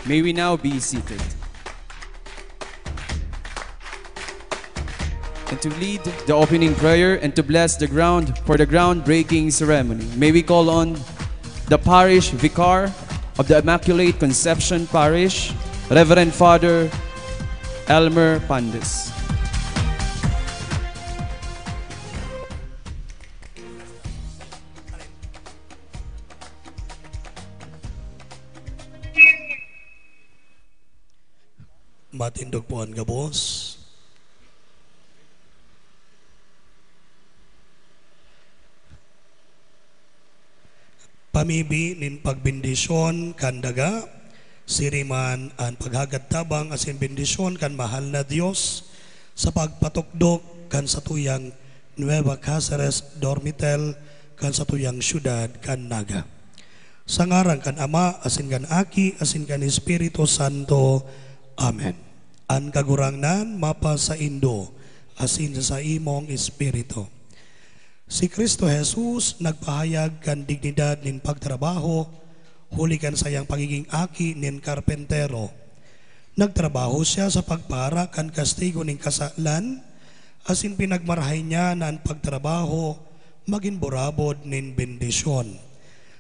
May we now be seated. And to lead the opening prayer and to bless the ground for the groundbreaking ceremony, may we call on the Parish Vicar of the Immaculate Conception Parish, Reverend Father Elmer Pandes. Matindog po ang gabos. Pamibi nin pagbindisyon kandaga, siriman ang paghagat tabang asin bindisyon kan mahal na Dios sa pagpatukdok kan satuyang Nueva Cáceres Dormitel kan satuyang syudad kan Naga. Sa ngaran kan Ama asin kan Aki asin kan Espiritu Santo. Amen. Ang kagurangnan mapa sa Indo asin sa imong Espiritu. Si Kristo Jesus nagpahayag kan dignidad nin pagtrabaho, huli kan sayang pagiging aki nin karpentero. Nagtrabaho siya sa pagpara kan kastigo nin kasalan, asin pinagmarahay niya na ang pagtrabaho maging burabod nin bendisyon.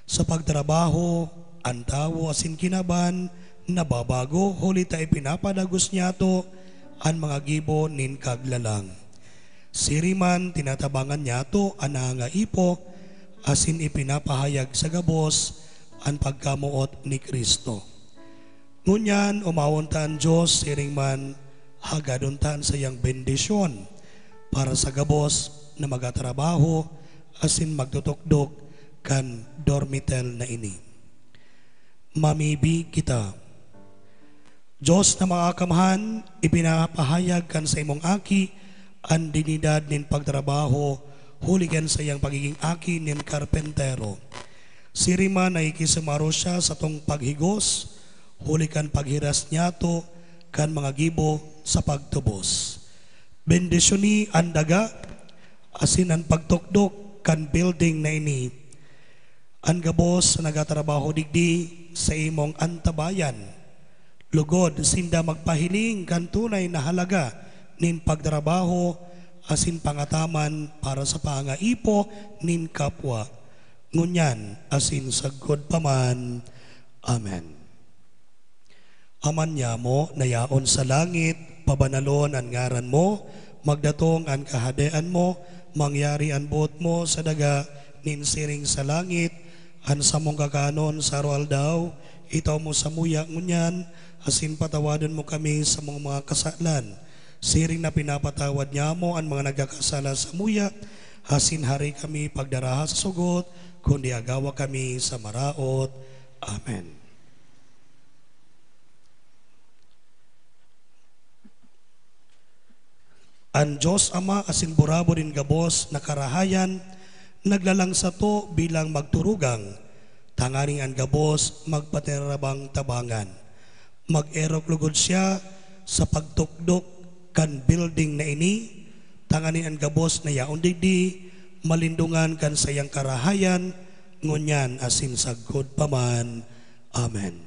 Sa pagtrabaho, ang tao asin kinaban, nababago, huli tayo pinapadagos niya to ang mga gibo nin kaglalang. Siriman tinatabangan niya to ananga ipo asin ipinapahayag sa gabos ang pagkamuot ni Kristo. Ngunyan umawontan Diyos siringman hagaduntan sa iyang bendisyon para sa gabos na magatrabaho asin magtutukdok kan dormitel na ini. Mamibi kita. Diyos na mga kamhan, ipinapahayag kan sa imong aki ang dignidad nin pagtrabaho, huligan sa iyang pagiging aki nin karpentero. Sirima na ikisamaro siya sa tong paghigos, hulikan paghiras niya to kan mga gibo sa pagtubos. Bendisyoni ang daga, asin ang pagtukdok kan building na ini. Ang gabos na nagatrabaho digdi sa imong antabayan. Lugod, sinda magpahiling kan tunay na halaga nin pagtrabaho asin pangataman para sa pangaipo nin kapwa. Ngunyan asin sagod paman. Amen. Aman niya mo, nayaon sa langit, pabanalon ang ngaran mo, magdatong ang kahadean mo, mangyari ang buot mo sa daga nin siring sa langit, ang samong kakanon sa roal daw, itaw mo sa muya ngunyan, asin patawadan mo kami sa mga kasalan. Siring na pinapatawad niya mo ang mga nagkakasala sa muya, hasin hari kami pagdaraha sa sugot, kundi agawa kami sa maraot. Amen. Ang Diyos Ama asin burabo din gabos na karahayan, naglalang sa to bilang magturugang, tanganing ang gabos magpaterabang tabangan. Mag-erok lugod siya sa pagtukdok kan building na ini, tanganin ang gabos na yaon digdi, malindungan kan sayang karahayan, ngunyan asin sagod paman. Amen.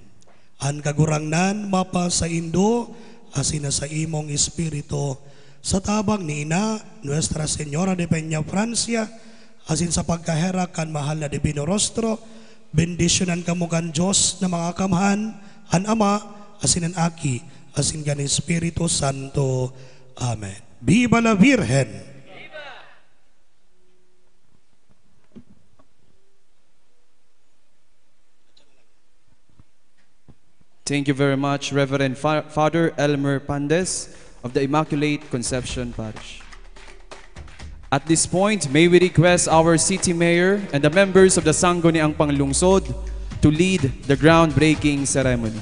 Ang kagurangnan mapa sa Indo, asin sa imong Espiritu, sa tabang ni Ina, Nuestra Señora de Peña Francia, asin sa pagkahera kan mahal na Divino Rostro, bendisyonan kamo kan Diyos na mga kamhan, ang Ama, asin ang Aki, asin kan Espiritu Santo. Amen. Viva la Virgen! Viva! Thank you very much, Reverend Father Elmer Pandes of the Immaculate Conception Parish. At this point, may we request our City Mayor and the members of the Sangguniang Panglungsod to lead the groundbreaking ceremony.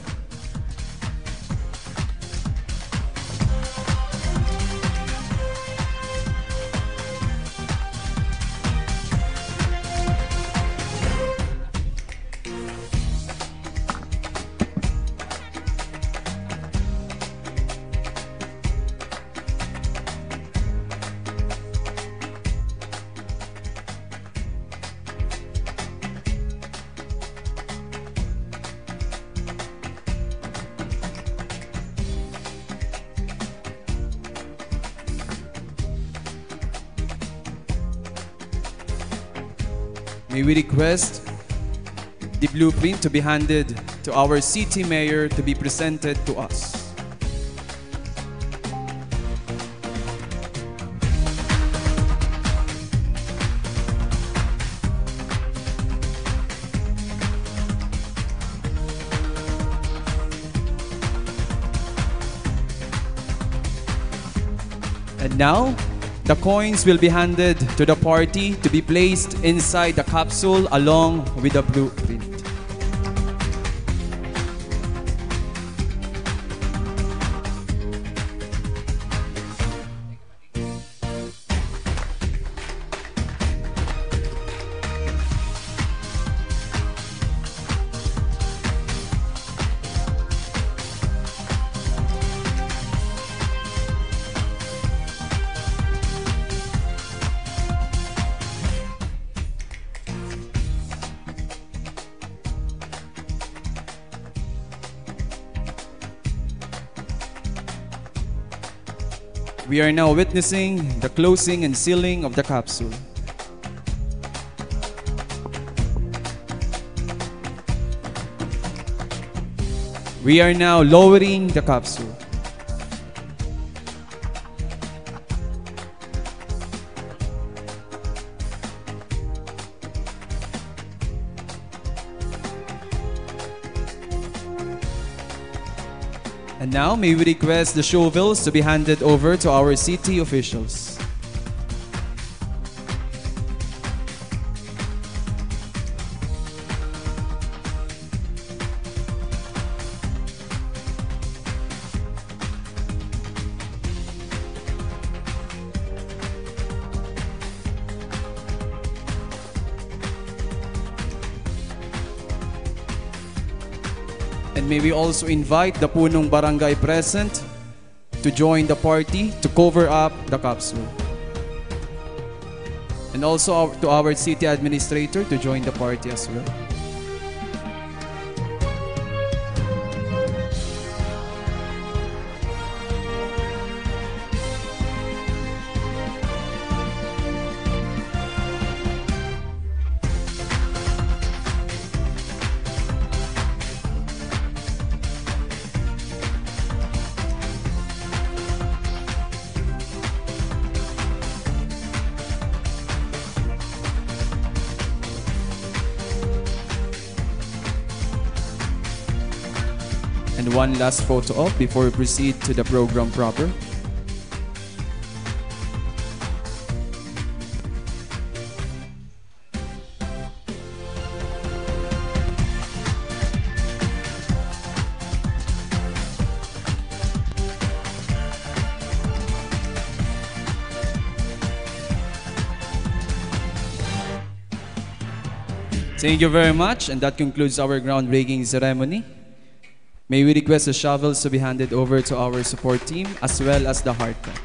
may we request the blueprint to be handed to our city mayor to be presented to us. And now, the coins will be handed to the party to be placed inside the capsule along with the blueprint. We are now witnessing the closing and sealing of the capsule. We are now lowering the capsule. And now, may we request the shovels to be handed over to our city officials. And may we also invite the punong barangay present to join the party to cover up the capsule. And also to our city administrator to join the party as well. And one last photo op before we proceed to the program proper. Thank you very much, and that concludes our groundbreaking ceremony. May we request the shovels to be handed over to our support team as well as the heart cup.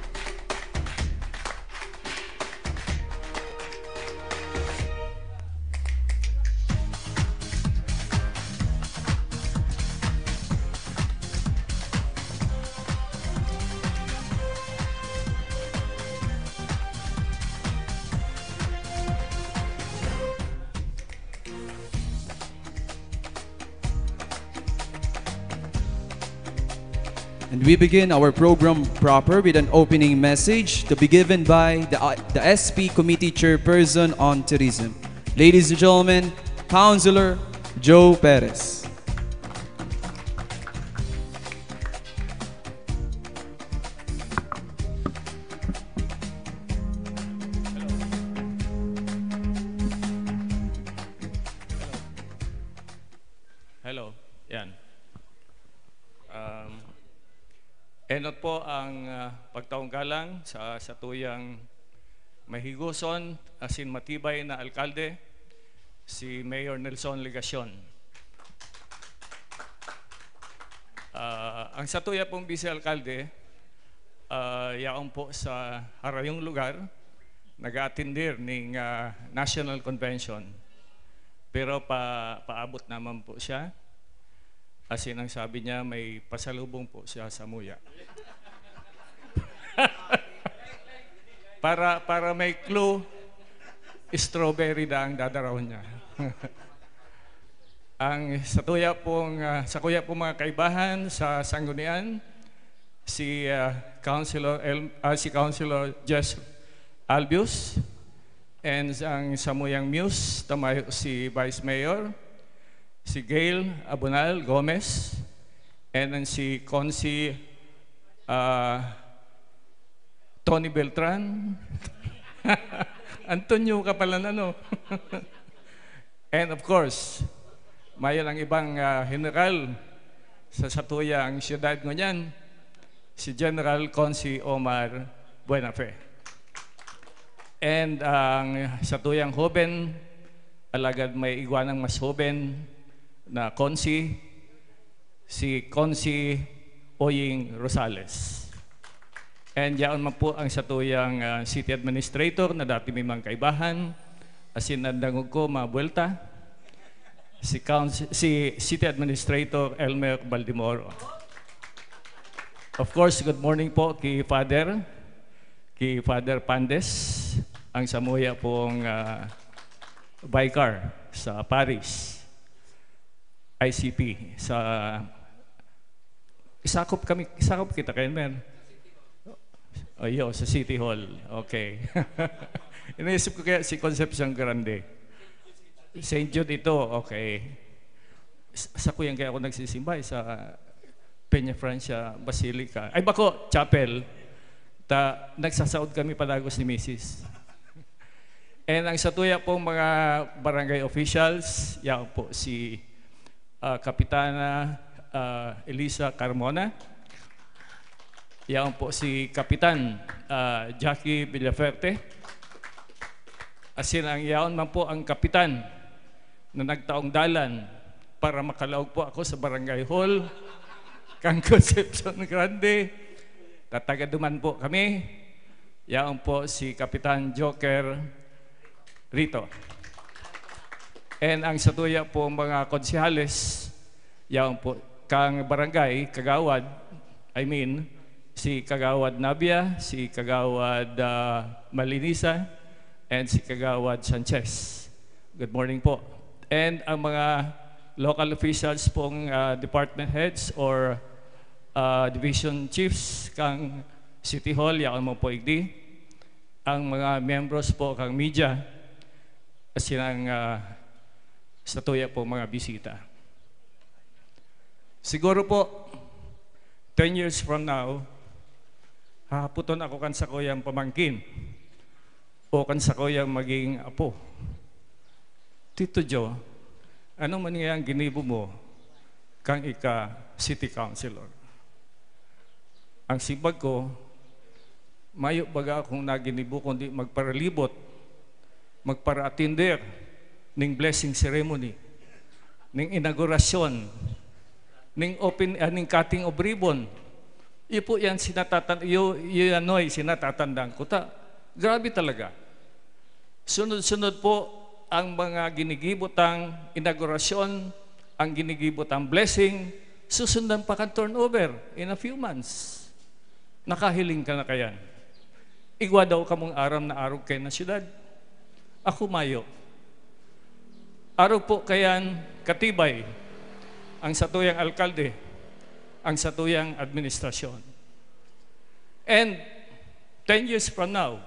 And we begin our program proper with an opening message to be given by the SP Committee Chairperson on Tourism. Ladies and gentlemen, Councilor Joe Perez. Hello. Yan. Enot po ang pagtaong galang sa tuyang mahiguson asin matibay na alkalde, si Mayor Nelson Legacion. Ang satuya pong vice-alkalde, yaon po sa harayong lugar, nag-attendir ng National Convention. Pero paabot naman po siya. Asin ang sabi niya, may pasalubong po siya sa muya. para may clue, strawberry na ang dadaraw niya. Ang sa kuya pong mga kaibahan sa Sanggunian, si Councilor Jess Albius, and ang Samuyang Muse, tamayo si Vice Mayor, si Gail Abunal Gomez, and then si Consi Tony Beltran. Antonio ka pala na, no? And of course, mayon ang ibang general sa satuyang siyudad ngunyan, si General Consi Omar Buenafe. And ang satuyang hoben, alagad may iguanang mas hoben na Consi, si Consi Oying Rosales. And yaon man po ang satuyang City Administrator na dati may mga kaibahan, asin nandangog ko mabuelta, si City Administrator Elmer Baldimoro. Of course, good morning po kay Father Pandes, ang samuya pong Vicar sa Paris, ICP. Isakop kita kayo, men. Sa City Hall. Okay. Iniisip ko kaya si Concepcion Grande. St. Jude ito, okay. Sa kuyang kaya ako nagsisimbay sa Peña Francia Basilica. Ay bako, chapel. Nagsasaod kami palagos ni Mrs. And ang satuya pong mga barangay officials, yan po si Kapitana Elisa Carmona, yan po si Kapitan Jackie Villaferte, asin ang yaon man po ang kapitan na nagtaong dalan para makalaog po ako sa barangay hall kang Concepcion Grande. Tatagaduman po kami. Yaon po si Kapitan Joker Rito. And ang satuya po mga konsihales, yaon po kang barangay Kagawad, si Kagawad Nabia, si Kagawad Malinisa, and si Kagawad Sanchez. Good morning po. And ang mga local officials pong department heads or division chiefs kang City Hall, yaon mo po igdi. Ang mga members po kang media, kasi ang statuya po mga bisita. Siguro po, 10 years from now, hahaputon ako kan sa kuyang pamangkin o kan sa kuyang maging apo. Tito Jo, anong mangyayang ginibo mo kang ika-city councilor? Ang sibag ko, mayo baga akong naginibo kundi magparalibot, magpara-attender ning blessing ceremony, ning inaugurasyon, ning cutting of ribbon. Ipo yan sinatatandang ko. Grabe talaga. Sunod-sunod po ang mga ginigibotang inaugurasyon, ang ginigibotang blessing, susundan pa kan turnover in a few months. Nakahiling ka na kayan. Igwa daw kamong aram na araw kayo na siyudad. Ako mayo. Araw po kayan katibay ang satuyang alkalde, ang satuyang administrasyon. And 10 years from now,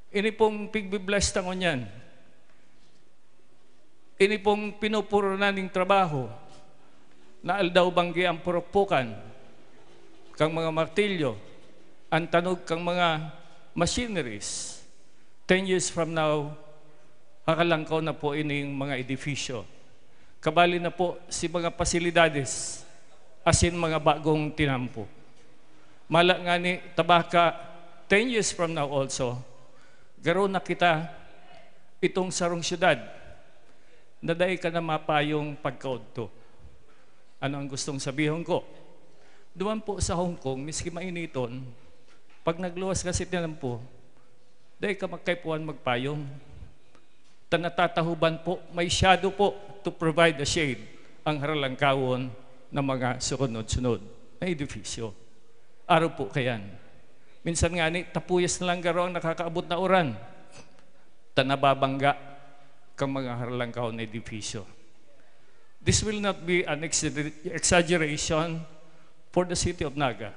ini pong pigbibless tangon yan. Ini pong pinupuro na ning trabaho na aldaw banggi ang purokpukan kang mga martilyo, ang tanog kang mga machineries. 10 years from now, kakalangkaw na po ining mga edifisyo. Kabali na po si mga pasilidades, asin mga bagong tinampo. Mala nga ni tabaka, 10 years from now also, garo na kita itong sarong syudad, na dahil ka na mapayong pagkaudto. Ano ang gustong sabihin ko? Duman po sa Hong Kong, miski mainiton, pag nagluwas kasi tinampo, dahil ka magkaipuan magpayong. Tanatatahuban po, may shadow po to provide the shade ang haralangkawon ng mga sunod-sunod na edifisyo. Araw po kayan. Minsan nga ni, tapuyas na lang garo ang nakakaabot na oran. nababangga kang mga harlangkaw na edifisyo. This will not be an exaggeration for the city of Naga.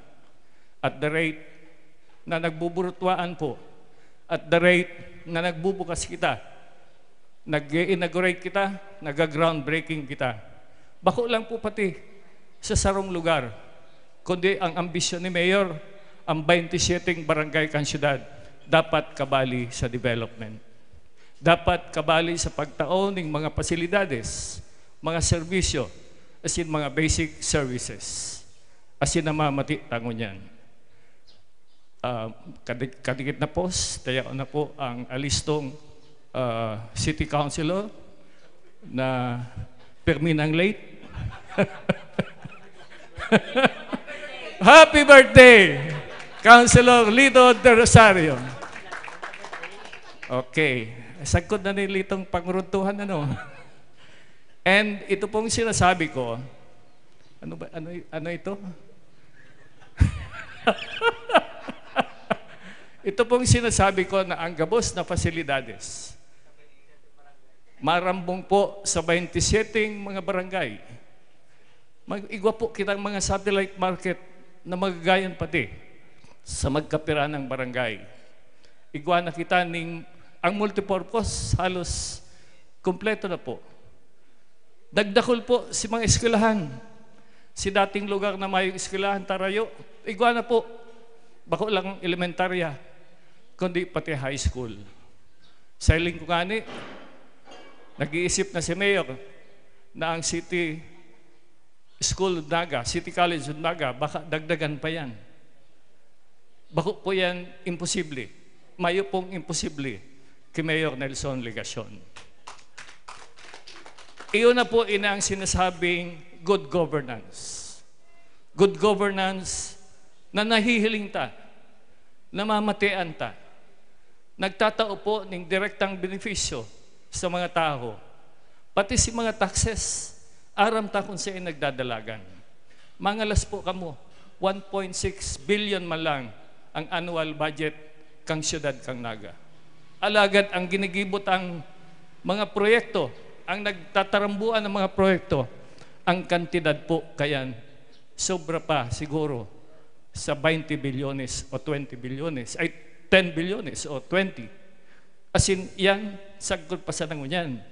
At the rate na nagbuburutwaan po, at the rate na nagbubukas kita, nag-inaugurate kita, nag-groundbreaking kita. Bako lang po pati sa sarong lugar, kundi ang ambisyon ni Mayor, ang 27 barangay kang syudad, dapat kabali sa development. Dapat kabali sa pagtaon ng mga pasilidades, mga serbisyo, as in mga basic services. As in namamati tango niyan. Kadikit na post, tayo na po ang alistong city councilor na perminang late. Happy birthday, Councilor Lito de Rosario. Okay. Sagkod na nilitong panguruntuhan, ano? And ito pong sinasabi ko, ano ito? Ito pong sinasabi ko na ang gabos na fasilidades, marambong po sa 27 mga barangay. Mag-igwa po kitang mga satellite market na magagayan pati sa magkapira ng barangay. Igwa na kita ang multipurpose halos kompleto na po. Dagdakol po si mga eskwelahan. Si dating lugar na may eskwelahan, Tarayo, igwa na po. Bako lang elementarya, kundi pati high school. Sa iling ko gani, nag-iisip na si Mayor na ang City School of Naga, City College of Naga, baka dagdagan pa yan. Bako po yan imposible. Mayo pong imposible kay Mayor Nelson Legacion. Iyon na po ina ang sinasabing good governance. Good governance na nahihiling ta, namamatian ta, nagtatao po ng direktang benepisyo sa mga tao, pati si mga taxes, aram ta kung saan nagdadalagan. Mangalas po kamo, 1.6 billion man lang ang annual budget kang siyudad kang Naga. Alagad ang ginigibot ang mga proyekto, ang nagtatarambuan ng mga proyekto, ang kantidad po kayan, sobra pa siguro sa 20 bilyones o 20 bilyones, ay 10 bilyones o 20. As in, yan, sagod pa sa nangunyan.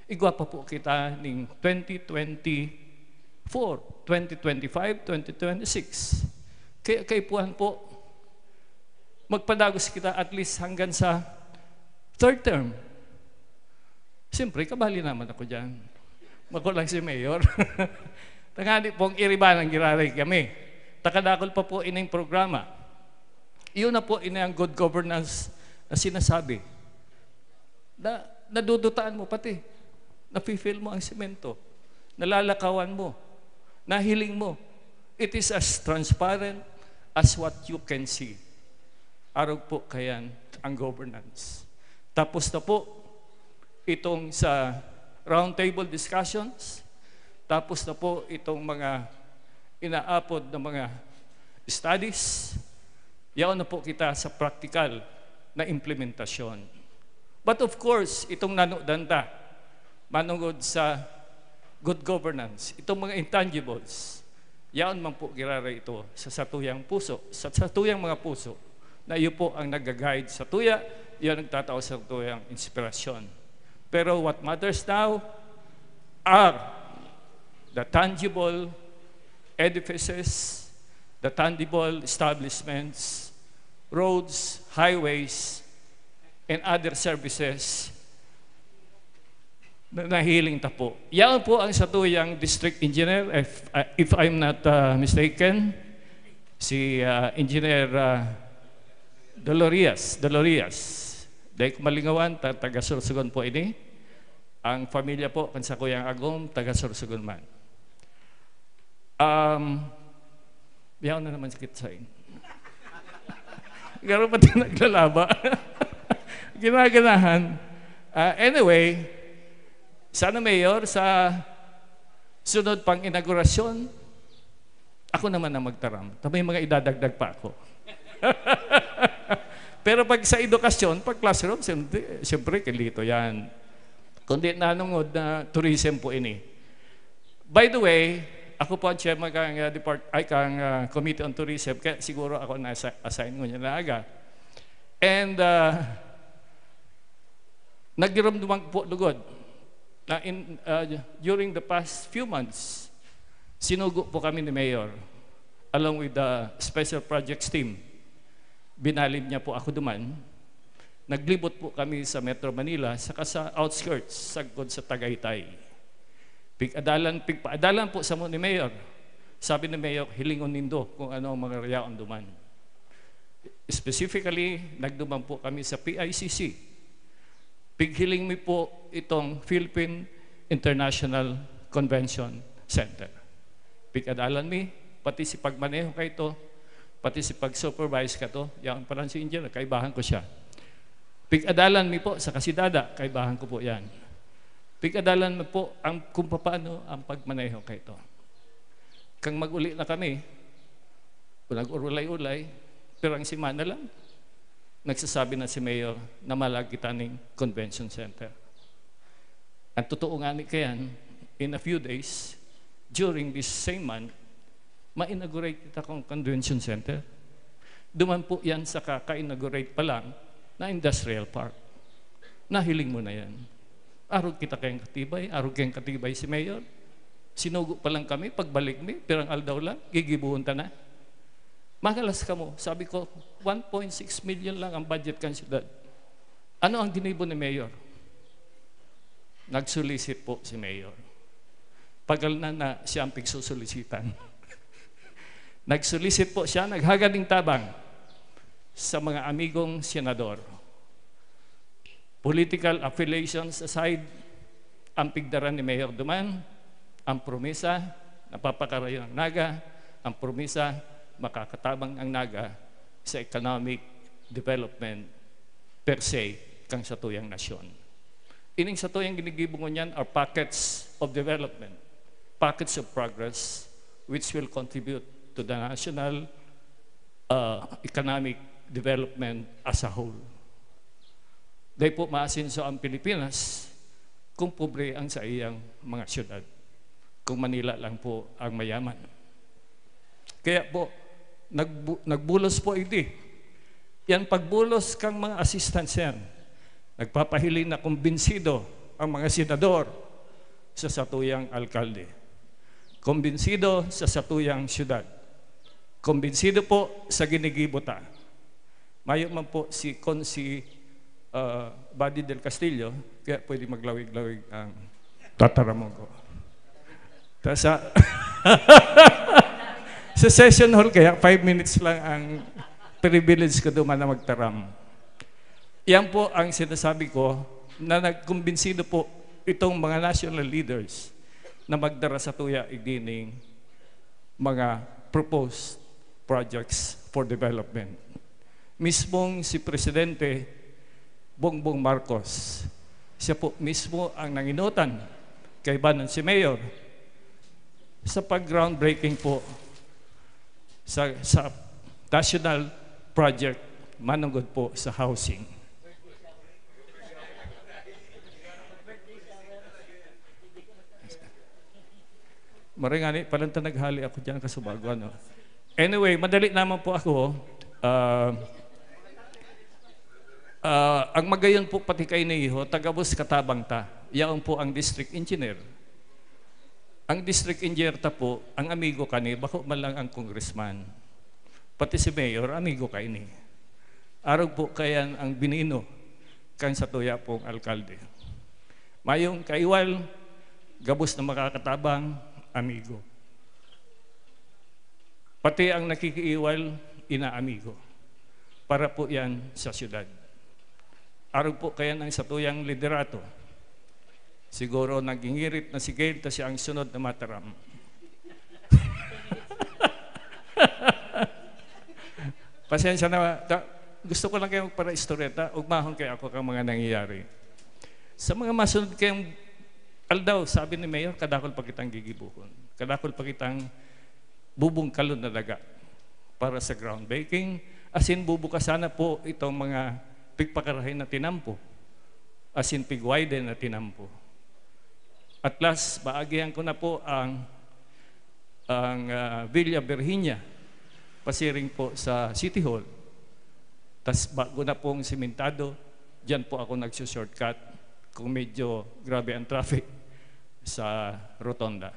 Igwa pa po kita ng 2024, 2025, 2026. Kaya kaipuhan po, magpadagos kita at least hanggang sa third term. Siyempre, kabali naman ako dyan. Makulang si Mayor. Tangani pong iriban ang giraray kami. Takadakol pa po ining programa. Iyon na po ina ang good governance na sinasabi. Nadudutaan mo pati. Nafe-feel mo ang semento. Nalalakawan mo. Nahiling mo. It is as transparent as what you can see. Araw po kayan ang governance. Tapos na po itong sa roundtable discussions. Tapos na po itong mga inaapod na mga studies. Yaon na po kita sa practical na implementasyon. But of course, itong nanudanda, manungod sa good governance, itong mga intangibles, yaon man po giraray ito sa satuyang puso, sa satuyang mga puso, na iyo po ang nag-guide sa tuya, iyon ang tatao sa tuyang inspirasyon. Pero what matters now are the tangible edifices, the tangible establishments, roads, highways, and other services na nahiling ta po. Yan po ang satuyang district engineer, if I'm not mistaken, si Engineer Dolorias. Dahil malingawan, taga Sorsogon po ini. Ang pamilya po, kansa Kuyang Agom, taga Sorsogon man. Biyaw na naman sakit sa inyo. Garo pati naglalaba. Ginaganahan. Anyway, sana Mayor, sa sunod pang inaugurasyon, ako naman ang magtaram. May mga idadagdag pa ako. Pero pag sa edukasyon, pag classroom, siyempre kilito yan. Kundi nanungod na tourism po ini. By the way, ako po ang chairman kang Committee on Tourism, kaya siguro ako na-assign ko niya na aga. And nagdiramdumang po lugod na during the past few months, sinugo po kami ni Mayor along with the Special Projects team. Binalim niya po ako duman. Naglibot po kami sa Metro Manila, saka sa outskirts, sagkod sa Tagaytay. Pigpaadalan po sa mo ni Mayor. Sabi ni Mayor, hilingon nindo kung ano ang mga rayaon duman. Specifically, nagduman po kami sa PICC. Pighiling mi po itong Philippine International Convention Center. Pigadalan mi, pati si pagmaneho ka ito, pati si pag-supervise ka to, yung parang si engineer, kaibahan ko siya. Pig-adalan mi po sa Kasidada, kaibahan ko po yan. Pig-adalan mi po kung paano ang pagmaneho kay ito. Kang mag-uli na kami, nag-urulay-ulay, pero ang simana lang, nagsasabi na si Mayor na malagitan ng Convention Center. Ang totoo nga ni kayan, in a few days, during this same month, ma-inaugurate kita kong Convention Center. Duman po yan sa kaka-inaugurate pa lang na industrial park. Nahiling mo na yan. Arog kita kayong katibay, arog kayong katibay si Mayor. Sinugo pa lang kami, pagbalik mi, pirang aldaw lang, gigibuhon ta na. Magalas ka mo, sabi ko, 1.6 million lang ang budget kan siyudad. Ano ang ginibo ni Mayor? Nagsolicit po si Mayor. Pagal na siya ang pigsusolicitan. Nagsolicit po siya, naghagad ng tabang sa mga amigong senador. Political affiliations aside, ang pigdaran ni Mayor Duman, ang promesa, napapakarayo ng Naga, ang promesa, makakatabang ang Naga sa economic development per se kang satuyang nasyon. Ining satuyang ginigibong niyan are packets of development, packets of progress, which will contribute to the national economic development as a whole. Dahil po maasinso ang Pilipinas kung pobre ang sa iyang mga syudad, kung Manila lang po ang mayaman. Kaya po, nagbulos po iti. Yan pagbulos kang mga assistants yan. Nagpapahiling na kumbinsido ang mga senador sa satuyang alkalde. Kumbinsido sa satuyang syudad. Kumbinsido po sa ginigibota. Mayo man po si Buddy del Castillo, kaya pwede maglawig-lawig ang tataramon ko. Sa session hall kaya 5 minutes lang ang privilege ko duman na magtaram. Yan po ang sinasabi ko na nagkumbinsido po itong mga national leaders na magdara sa tuya idining mga proposed projects for development. Mismong si Presidente Bongbong Marcos, siya po mismo ang nanginutan kay Banon si Mayor sa pag-groundbreaking po sa national project manunggod po sa housing. Maringani, palang naghali ako dyan kasubago. Ano? Anyway, madali naman po ako. Ang magayon po pati kay Neiho, tagabos katabang ta. Yaon po ang district engineer. Ang district engineer ta po, ang amigo kani, bako man lang ang congressman. Pati si mayor, amigo kay ni. Arog po kayan ang binino kan sa tuya pong alkalde. Mayong kaiwal, gabos na makakatabang, amigo. Pati ang nakikiiwal, ina-amigo. Para po yan sa syudad. Arog po kaya ng satuyang liderato. Siguro nagingirit na si Gail, ta siya ang sunod na mataram. Pasensya na, gusto ko lang kayo para istoreta, ugmahon kayo ako kang mga nangyayari. Sa mga masunod kayong aldaw, sabi ni Mayor, kadakol pa kitang gigibukon. Kadakol pa kitang bubungkalon na daga para sa groundbreaking Asin bubukasan na po itong mga pigpakarahin na tinampo. Asin pigwiden na tinampo. At last, baagihan ko na po ang Villa Virginia, pasiring po sa City Hall. Tas bago na pong simentado, dyan po ako nagsushortcut kung medyo grabe ang traffic sa Rotonda.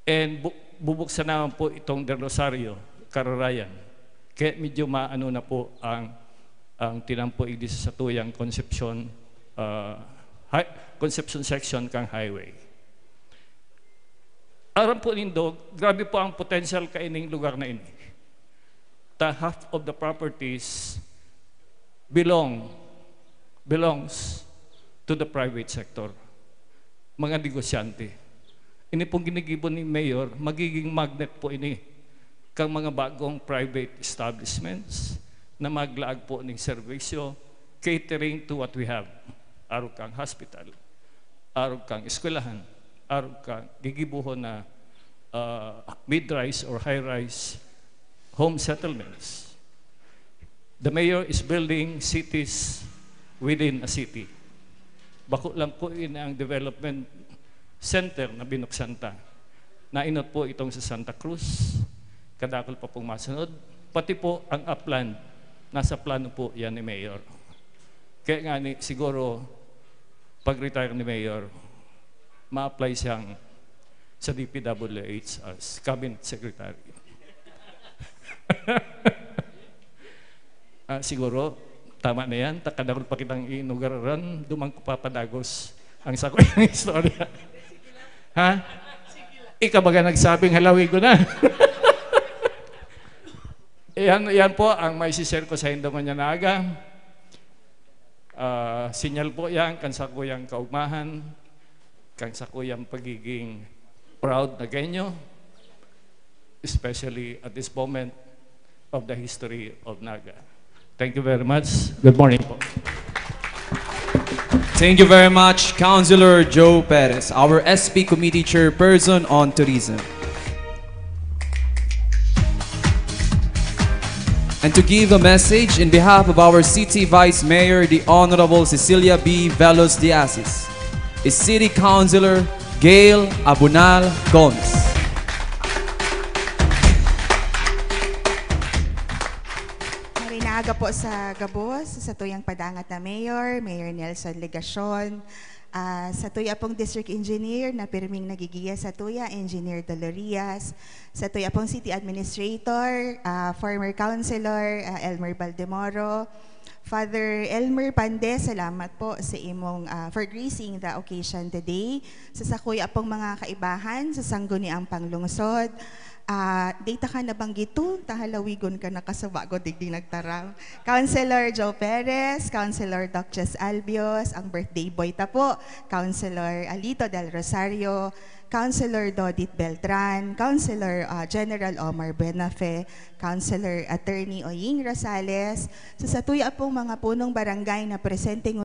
And bubuksan naman po itong Del Rosario, Cararayan. Kaya medyo maano na po ang tinampo igdi sa tuyang Concepcion, Concepcion section kang highway. Aram po nindo, grabe po ang potential kaining lugar na ini. Half of the properties belongs to the private sector. Mga negosyante. Ini pong ginigibon ni Mayor, magiging magnet po ini kang mga bagong private establishments na maglaag po ng serbisyo catering to what we have. Arog kang hospital, arog kang eskwelahan, arog kang gigibuhon na mid-rise or high-rise home settlements. The Mayor is building cities within a city. Bako lang po in ang development center na binuksanta. Nainot po itong sa Santa Cruz, kadakol pa pong masunod, pati po ang upland, nasa plano po yan ni Mayor. Kaya nga siguro, pag-retire ni Mayor, ma-apply siyang sa DPWH as Cabinet Secretary. Siguro, tama na yan. Takadakol pa kitang inugaran, dumang ko papadagos ang sakoy ng istorya. Ha? Ikaw baga nagsabing halawi ko na. Yan po ang may sishare ko sa Indomanyanaga. Sinyal po yan, kansakuyang kaugmahan, kansakuyang pagiging proud na genyo, especially at this moment of the history of Naga. Thank you very much. Good morning po. Thank you very much, Councilor Joe Perez, our SP Committee Chairperson on Tourism. And to give a message in behalf of our City Vice Mayor, the Honorable Cecilia B. Velos de Asis, is City Councilor Gail Abunal Gomez. Marinaga po sa Gabos, sa tuyang padangat na Mayor Nelson Legacion, sa tuya pong District Engineer na pirming nagigiya sa tuya, Engineer Dolorias, sa tuya pong City Administrator, former Councilor Elmer Baldemoro, Father Elmer Pandez, salamat po sa imong for gracing the occasion today. Sa sakuya pong mga kaibahan, sa sangguniang panglungsod, data ka nabanggito, tahalawigon ka nakasabago, digdi nagtarang. Councilor Joe Perez, Councilor Duchess Albios, ang birthday boy ta po, Councilor Alito del Rosario, Councilor Dodit Beltran, Councilor General Omar Buenafe, Councilor Attorney Oying Rosales, sa satuya pong mga punong barangay na presenteng